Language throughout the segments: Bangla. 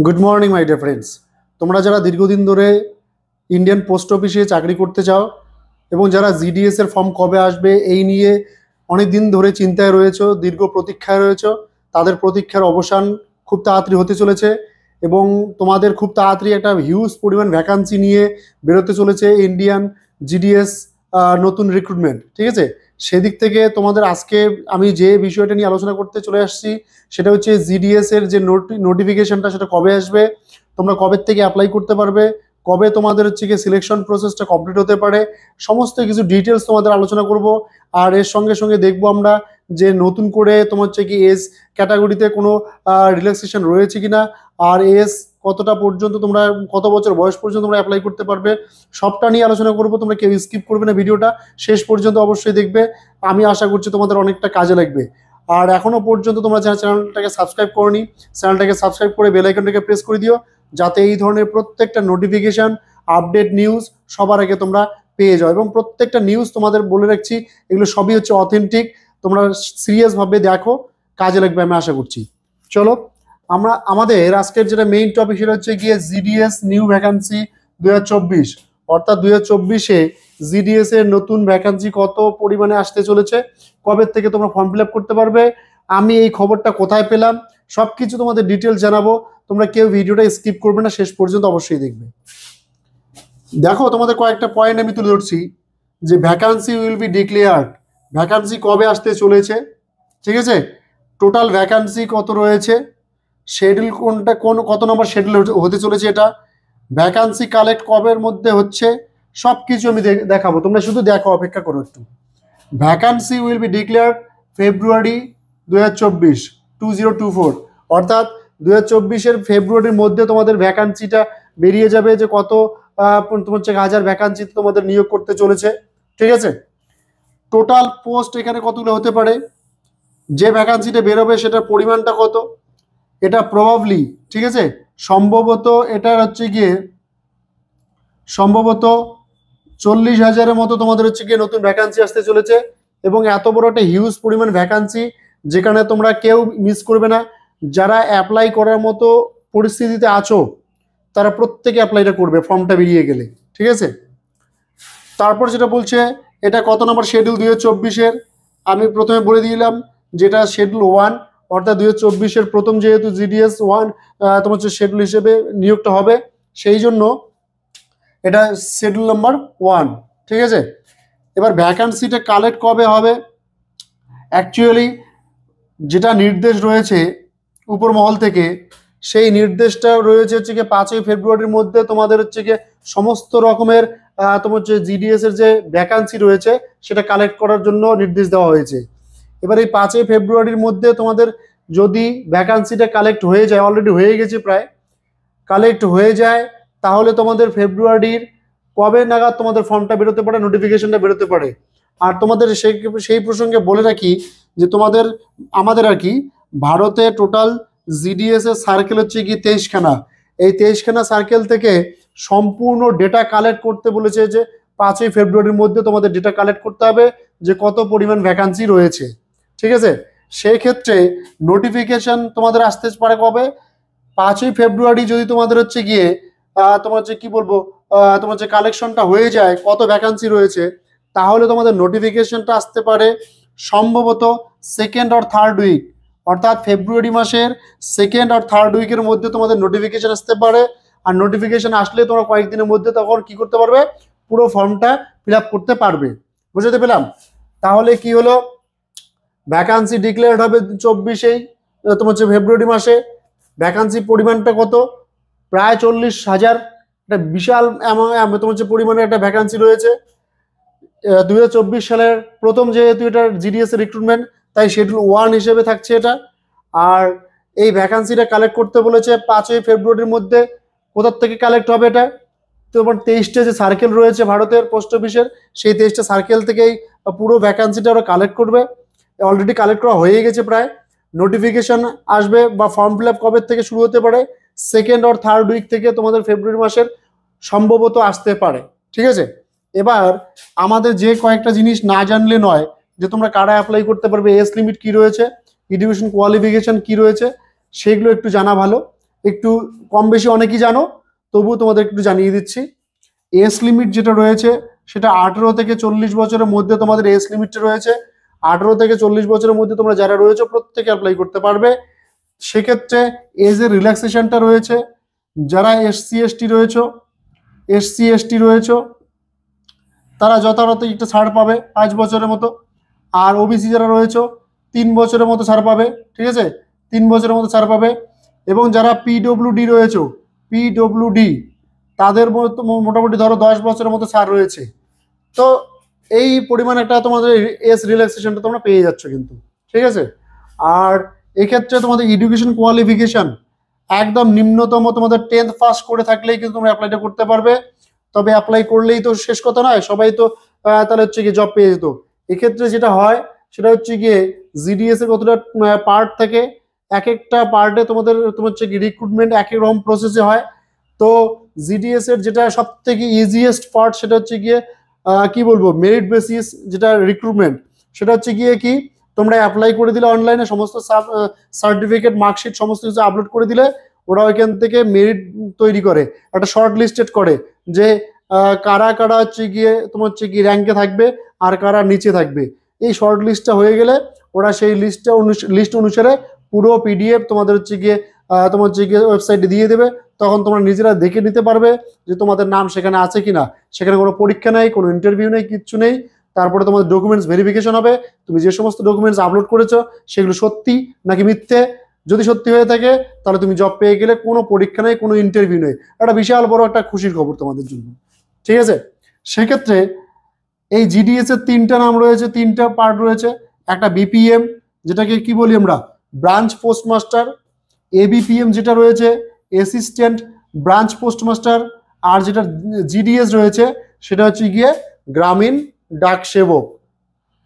Good morning my dear friends. তোমরা যারা দীর্ঘদিন ধরে ইন্ডিয়ান পোস্ট অফিসে চাকরি করতে চাও এবং যারা জিডিএস এর ফর্ম কবে আসবে এই নিয়ে অনেক দিন ধরে চিন্তায় রয়েছো, দীর্ঘ প্রতীক্ষায় রয়েছো, তাদের প্রতীক্ষার অবসান খুব তাড়াতাড়ি হতে চলেছে এবং তোমাদের খুব তাড়াতাড়ি একটা হিউজ পরিমাণ ভ্যাকান্সি নিয়ে বেরোতে চলেছে ইন্ডিয়ান জিডিএস নতুন রিক্রুটমেন্ট। ঠিক আছে, সেদিক থেকে তোমাদের আজকে আমি যে বিষয়টা নিয়ে আলোচনা করতে চলে আসছি সেটা হচ্ছে জিডিএস এর যে নোটিফিকেশনটা সেটা কবে আসবে, তোমরা কবে থেকে অ্যাপ্লাই করতে পারবে, কবে তোমাদের হচ্ছে কি সিলেকশন প্রসেসটা কমপ্লিট হতে পারে, সমস্ত কিছু ডিটেলস তোমাদের আলোচনা করব। আর এর সঙ্গে সঙ্গে দেখবো আমরা যে নতুন করে তোমার হচ্ছে কি এজ ক্যাটাগরিতে কোনো রিল্যাক্সেশন রয়েছে কিনা, আর এজ কতটা পর্যন্ত তোমরা, কত বছর বয়স পর্যন্ত তোমরা অ্যাপ্লাই করতে পারবে, সবটা নিয়ে আলোচনা করবো। তোমরা কেউ স্কিপ করবে না, ভিডিওটা শেষ পর্যন্ত অবশ্যই দেখবে। আমি আশা করছি তোমাদের অনেকটা কাজে লাগবে। আর এখনো পর্যন্ত তোমরা যারা চ্যানেলটাকে সাবস্ক্রাইব করোনি, চ্যানেলটাকে সাবস্ক্রাইব করে বেল আইকনটাকে প্রেস করে দিও, যাতে এই ধরনের প্রত্যেকটা নোটিফিকেশন, আপডেট নিউজ সবার আগে তোমরা পেয়ে যাও। এবং প্রত্যেকটা নিউজ তোমাদের বলে রাখছি, এগুলো সবই হচ্ছে অথেন্টিক। তোমরা সিরিয়াসভাবে দেখো, কাজে লাগবে আমি আশা করছি। চলো আমরা আমাদের আজকের যেটা মেইন টপিক সেটা হচ্ছে গিয়ে জিডিএস নিউ ভ্যাকান্সি 2024, অর্থাৎ 2024-এ জিডিএস এর নতুন ভ্যাকান্সি কত পরিমাণে আসতে চলেছে, কবে থেকে তোমরা ফর্ম ফিল আপ করতে পারবে, আমি এই খবরটা কোথায় পেলাম, সবকিছু তোমাদের ডিটেলস জানাবো। তোমরা কেউ ভিডিওটা স্কিপ করবে না, শেষ পর্যন্ত অবশ্যই দেখবে। দেখো তোমাদের কয়েকটা পয়েন্ট আমি তুলে ধরছি যে vacancy will be declared, vacancy কবে আসতে চলেছে, ঠিক আছে, টোটাল ভ্যাকান্সি কত রয়েছে, শিডিউল কোনটা, কত নম্বর শিডিউল হতে চলেছে, এটা ভ্যাকান্সি কালেক্ট কবের মধ্যে হচ্ছে, সব কিছু আমি দেখাবো। তোমরা শুধু দেখো, অপেক্ষা করো একটু। ভ্যাকান্সি উইল বি ডিক্লেয়ার্ড ফেব্রুয়ারি 2024, 2024, অর্থাৎ 2024-এর ফেব্রুয়ারির মধ্যে তোমাদের ভ্যাকান্সিটা বেরিয়ে যাবে যে কত তোমার হচ্ছে হাজার ভ্যাকান্সি তোমাদের নিয়োগ করতে চলেছে। ঠিক আছে, টোটাল পোস্ট এখানে কতগুলো হতে পারে, যে ভ্যাকান্সিটা বেরোবে সেটার পরিমাণটা কত, এটা প্রবাবলি, ঠিক আছে, সম্ভবত এটার হচ্ছে গিয়ে সম্ভবত 40,000-এর মতো তোমাদের হচ্ছে গিয়ে নতুন ভ্যাকান্সি আসতে চলেছে। এবং এত বড় একটা হিউজ পরিমাণ ভ্যাকান্সি, যেখানে তোমরা কেউ মিস করবে না। যারা অ্যাপ্লাই করার মতো পরিস্থিতিতে আছো তারা প্রত্যেকে অ্যাপ্লাইটা করবে ফর্মটা বেরিয়ে গেলে। ঠিক আছে, তারপর যেটা বলছে এটা কত নম্বর শিডিউল 2024-এর, আমি প্রথমে বলে দিলাম যেটা শিডিউল 1, অর্থাৎ 2024-এর প্রথম যেহেতু জিডিএস 1 তোমার হচ্ছে শিডিউল হিসেবে নিয়োগটা হবে, সেই জন্য এটা শিডিউল নাম্বার 1। ঠিক আছে, এবার ভ্যাকান্সিটা কালেক্ট কবে হবে, অ্যাকচুয়ালি যেটা নির্দেশ রয়েছে উপর মহল থেকে, সেই নির্দেশটা রয়েছে হচ্ছে গিয়ে 5ই ফেব্রুয়ারির মধ্যে তোমাদের হচ্ছে গিয়ে সমস্ত রকমের তোমার যে জিডিএস এর যে ভ্যাকান্সি রয়েছে সেটা কালেক্ট করার জন্য নির্দেশ দেওয়া হয়েছে। এবার এই 5ই ফেব্রুয়ারির মধ্যে তোমাদের যদি ভ্যাকান্সিটা কালেক্ট হয়ে যায়, অলরেডি হয়ে গেছে প্রায়, কালেক্ট হয়ে যায়, তাহলে তোমাদের ফেব্রুয়ারির কবে নাগাদ তোমাদের ফর্মটা বেরোতে পারে, নোটিফিকেশনটা বেরোতে পারে। আর তোমাদের সেই প্রসঙ্গে বলে রাখি যে তোমাদের আমাদের আর কি ভারতে টোটাল জিডিএস এর সার্কেল হচ্ছে কি 23খানা। এই 23খানা সার্কেল থেকে সম্পূর্ণ ডেটা কালেক্ট করতে বলেছে যে 5ই ফেব্রুয়ারির মধ্যে তোমাদের ডেটা কালেক্ট করতে হবে যে কত পরিমাণ ভ্যাকান্সি রয়েছে। ঠিক আছে, সেই ক্ষেত্রে নোটিফিকেশন তোমাদের আসতে পারে কবে, 5ই ফেব্রুয়ারি যদি তোমাদের হচ্ছে গিয়ে তোমার যে কি বলবো তোমার যে কালেকশনটা হয়ে যায় কত ভ্যাকান্সি রয়েছে, তাহলে তোমাদের নোটিফিকেশনটা আসতে পারে সম্ভবত সেকেন্ড আর থার্ড উইক, অর্থাৎ ফেব্রুয়ারি মাসের সেকেন্ড আর থার্ড উইকের মধ্যে তোমাদের নোটিফিকেশন আসতে পারে। আর নোটিফিকেশন আসলে তোমরা কয়েকদিনের মধ্যে তখন কি করতে পারবে, পুরো ফর্মটা ফিল আপ করতে পারবে। বুঝতে পেলাম? তাহলে কি হলো, ভ্যাকান্সি ডিক্লেয়ার্ড হবে 24-এই তোমার হচ্ছে ফেব্রুয়ারি মাসে। ভ্যাকান্সি পরিমাণটা কত, প্রায় 40,000, একটা বিশাল তোমার হচ্ছে পরিমাণে একটা ভ্যাকান্সি রয়েছে। 2024 সালের প্রথম যেহেতু এটা জিডিএস এর রিক্রুটমেন্ট, তাই শিডিউল 1 হিসেবে থাকছে এটা। আর এই ভ্যাকান্সিটা কালেক্ট করতে বলেছে 5ই ফেব্রুয়ারির মধ্যে। কোথার থেকে কালেক্ট হবে এটা, তোমার 23টা যে সার্কেল রয়েছে ভারতের পোস্ট অফিসের, সেই 23টা সার্কেল থেকেই পুরো ভ্যাকান্সিটা ওরা কালেক্ট করবে। অলরেডি কালেক্ট করা হয়ে গেছে প্রায়। নোটিফিকেশন আসবে বা ফর্ম ফিল আপ কবে থেকে শুরু হতে পারে, সেকেন্ড আর থার্ড উইক থেকে তোমাদের ফেব্রুয়ারি মাসের সম্ভবত আসতে পারে। ঠিক আছে, এবার আমাদের যে কয়েকটা জিনিস না জানলে নয়, যে তোমরা কারা অ্যাপ্লাই করতে পারবে, এজ লিমিট কি রয়েছে, এডুকেশন কোয়ালিফিকেশন কি রয়েছে, সেগুলো একটু জানা ভালো। একটু কম বেশি অনেকেই জানো, তবুও তোমাদের একটু জানিয়ে দিচ্ছি। এজ লিমিট যেটা রয়েছে সেটা 18 থেকে 40 বছরের মধ্যে তোমাদের এজ লিমিটটা রয়েছে। 18 থেকে 40 বছরের মধ্যে তোমরা যারা রয়েছে প্রত্যেকে অ্যাপ্লাই করতে পারবে। সেক্ষেত্রে এজের রিল্যাক্সেশনটা রয়েছে। যারা এসসি এসটি রয়েছে তারা যথারত একটা ছাড় পাবে 5 বছরের মতো। আর ওবিসি যারা রয়েছে 3 বছরের মতো ছাড় পাবে, ঠিক আছে, 3 বছরের মতো ছাড় পাবে। এবং যারা পিডব্লিউডি রয়েছে, পিডব্লিউডি তাদের মোটামুটি ধরো 10 বছরের মতো ছাড় রয়েছে। তো এই পরিমাণ একটা তোমাদের এজ রিল্যাক্সেশনটা তোমরা পেয়ে যাচ্ছ কিন্তু, ঠিক আছে। আর এক্ষেত্রে তোমাদের এডুকেশন কোয়ালিফিকেশন একদম নিম্নতম তোমাদের 10th পাস করে থাকলেই কিন্তু তোমরা অ্যাপ্লাইটা করতে পারবে। তবে অ্যাপ্লাই করলেই তো শেষ কথা নয়, সবাই তো তাহলে হচ্ছে গিয়ে জব পেয়ে যেত। এক্ষেত্রে যেটা হয় সেটা হচ্ছে গিয়ে জিডিএস এর কতটা পার্ট থাকে, এক একটা পার্টে তোমার হচ্ছে কি রিক্রুটমেন্ট একই রকম প্রসেসে হয়। তো জিডিএস এর যেটা সব থেকে ইজিয়েস্ট পার্ট সেটা হচ্ছে গিয়ে কি বলবো, মেরিট বেসিস যেটা রিক্রুটমেন্ট, সেটা হচ্ছে গিয়ে কি তোমরা অ্যাপ্লাই করে দিলে অনলাইনে সমস্ত সার্টিফিকেট মার্কশিট সমস্ত কিছু আপলোড করে দিলে ওরা ওইখান থেকে মেরিট তৈরি করে, একটা শর্ট লিস্টেড করে যে কারা কারা হচ্ছে গিয়ে তোমার হচ্ছে কি র্যাঙ্কে থাকবে আর কারা নিচে থাকবে। এই শর্ট লিস্টটা হয়ে গেলে ওরা সেই লিস্ট অনুসারে পুরো পিডিএফ তোমাদের হচ্ছে গিয়ে তোমার হচ্ছে গিয়ে ওয়েবসাইটে দিয়ে দেবে। তখন তোমরা নিজেরা দেখে নিতে পারবে যে তোমাদের নাম সেখানে আছে কিনা। সেখানে কোনো পরীক্ষা নেই, কোনো ইন্টারভিউ নেই, কিচ্ছু নেই। তারপরে তোমাদের ডকুমেন্টস ভেরিফিকেশন হবে, তুমি যে সমস্ত ডকুমেন্টস আপলোড করেছো সেগুলো সত্যি নাকি মিথ্যে। যদি সত্যি হয়ে থাকে তাহলে তুমি জব পেয়ে গেলে, কোনো পরীক্ষা নেই, কোনো ইন্টারভিউ নেই। একটা বিশাল বড় একটা খুশির খবর তোমাদের জন্য, ঠিক আছে। সেক্ষেত্রে এই জিডিএস এর 3টা নাম রয়েছে, 3টা পার্ট রয়েছে। একটা বিপিএম যেটাকে কি বলি আমরা, ব্রাঞ্চ পোস্টমাস্টার। এবিপিএম যেটা রয়েছে অ্যাসিস্ট্যান্ট ব্রাঞ্চ পোস্টমাস্টার। আর যেটা জিডিএস রয়েছে সেটা হচ্ছে গিয়ে গ্রামীণ ডাক সেবক,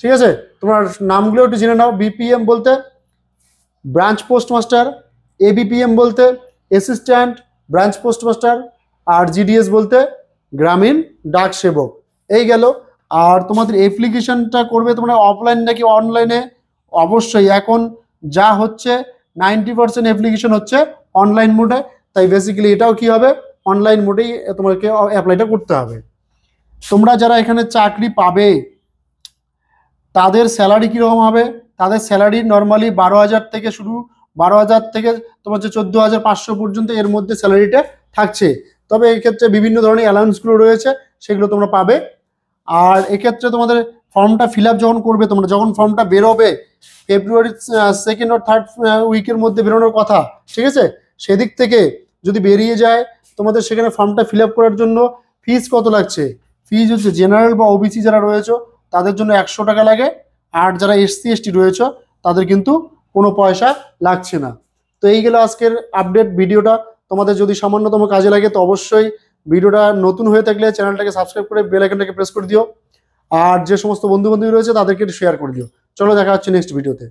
ঠিক আছে। তোমার নামগুলো একটু জেনে নাও। বিপিএম বলতে ব্রাঞ্চ পোস্টমাস্টার, এবিপিএম বলতে অ্যাসিস্ট্যান্ট ব্রাঞ্চ পোস্টমাস্টার, আর জিডিএস বলতে গ্রামীণ ডাক সেবক। এই গেল। আর তোমাদের অ্যাপ্লিকেশনটা করবে তোমরা অফলাইন নাকি অনলাইনে? অবশ্যই এখন যা হচ্ছে 90% অ্যাপ্লিকেশন হচ্ছে অনলাইন মোডে। তাই বেসিক্যালি এটাও কি হবে, অনলাইন মোডেই তোমাকে অ্যাপ্লাইটা করতে হবে। তোমরা যারা এখানে চাকরি পাবে তাদের স্যালারি কীরকম হবে? তাদের স্যালারি নর্মালি 12,000 থেকে শুরু, 12,000 থেকে তোমার হচ্ছে 14,500 পর্যন্ত এর মধ্যে স্যালারিটা থাকছে। তবে এক্ষেত্রে বিভিন্ন ধরনের অ্যালাউন্সগুলো রয়েছে, সেগুলো তোমরা পাবে। আর এক্ষেত্রে তোমাদের ফর্মটা ফিল আপ যখন করবে, তোমরা যখন ফর্মটা বেরোবে ফেব্রুয়ারি 2nd or 3rd উইকের মধ্যে বেরোনোর কথা, ঠিক আছে। সেদিক থেকে যদি বেরিয়ে যায় তোমাদের সেখানে ফর্মটা ফিল আপ করার জন্য ফিজ কত লাগছে? ফিজ হচ্ছে জেনারেল বা ওবিসি যারা রয়েছে তাদের জন্য 100 টাকা লাগে। আর যারা এসসি এসটি রয়েছে তাদের কিন্তু কোনো পয়সা লাগছে না। তো এই গেল আজকের আপডেট ভিডিওটা। তোমাদের যদি সামান্যতম কাজে লাগে তো অবশ্যই ভিডিওটা নতুন হয়ে থাকলে চ্যানেলটাকে সাবস্ক্রাইব করে বেল আইকনটাকে প্রেস করে দিও। আর যে সমস্ত বন্ধু বান্ধবী রয়েছে তাদেরকে একটু শেয়ার করে দিও। চলো দেখা হচ্ছে নেক্সট ভিডিওতে।